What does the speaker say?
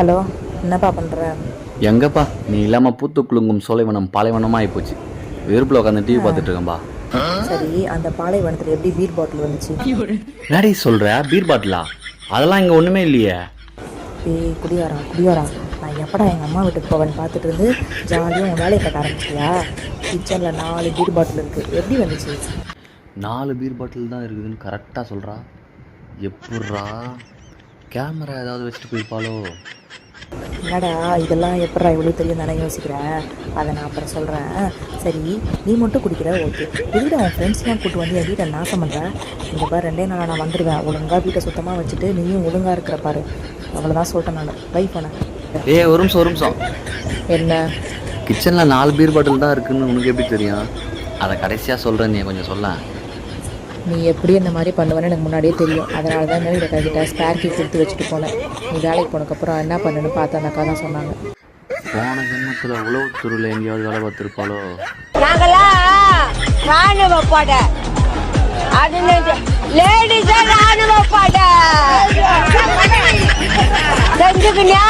Hello, என்னப்பா பண்ணுற? எங்கப்பா நீ இல்லாமல் பூத்து குலுங்கும் சோலைவனம் பாலைவனமாக ஆகிப்போச்சு. வெறுப்பில் உட்காந்து டிவி பார்த்துட்டு இருக்கேன்பா. சரி, அந்த பாலைவனத்தில் எப்படி பீர் பாட்டில் வந்துச்சு? என்னடி சொல்கிற? பீர் பாட்டிலா? அதெல்லாம் இங்கே ஒன்றுமே இல்லையே. ஏய் குடியாரா, நான் எப்படா எங்கள் அம்மா வீட்டுக்கு போவேன்னு பார்த்துட்டு இருந்து ஜாலியாக உன் வேலையை கட்ட ஆரம்பிச்சியா? கிச்சனில் 4 பீர் பாட்டில் இருக்குது, எப்படி வந்துச்சு? 4 பீர் பாட்டில் தான் இருக்குதுன்னு கரெக்டாக சொல்கிறா. எப்பட்றா? கேமரா ஏதாவது வச்சுட்டு போயிருப்பாளோ? என்னடா இதெல்லாம் எப்படா இவ்வளோ தெரியும் தானே யோசிக்கிறேன். அதை நான் அப்புறம் சொல்கிறேன். சரி, நீ மட்டும் குடிக்கிற, ஓகே. எதுக்கு உன் ஃப்ரெண்ட்ஸ்லாம் கூப்பிட்டு வந்து என் வீட்டை நாசம் பண்ணுறேன்? இந்த பாரு, 2 நாளாக நான் வந்துடுவேன். ஒழுங்காக வீட்டை சுத்தமாக வச்சுட்டு நீயும் ஒழுங்காக இருக்கிற பாரு. அவ்வளோதான் சொல்லிட்டேன் நான். பை பண்ணேன். ஒரு நிமிஷம். என்ன? கிச்சனில் 4 பீர் பாட்டில் தான் இருக்குதுன்னு உனக்கு எப்படி தெரியும்? அதை கடைசியாக சொல்கிறேன், நீ கொஞ்சம் சொல்ல. நீ எப்படி இந்த மாதிரி பண்ணுவேன்னு எனக்கு முன்னாடியே தெரியும். அதனால தான் இந்த கிட்ட ஸ்பேர் கீ கொடுத்து வச்சுட்டு போனேன். நீ வேலைக்கு போனதுக்கப்புறம் என்ன பண்ணுன்னு பார்த்து அந்த அக்கா தான் சொன்னாங்க. போன ஜென்மத்தில் உளவுத்துறையில் எங்கேயாவது வேலை பார்த்துருப்பாளோ? ராணுவ பட லேடிஸ் ராணுவ பட செஞ்சுக்கியா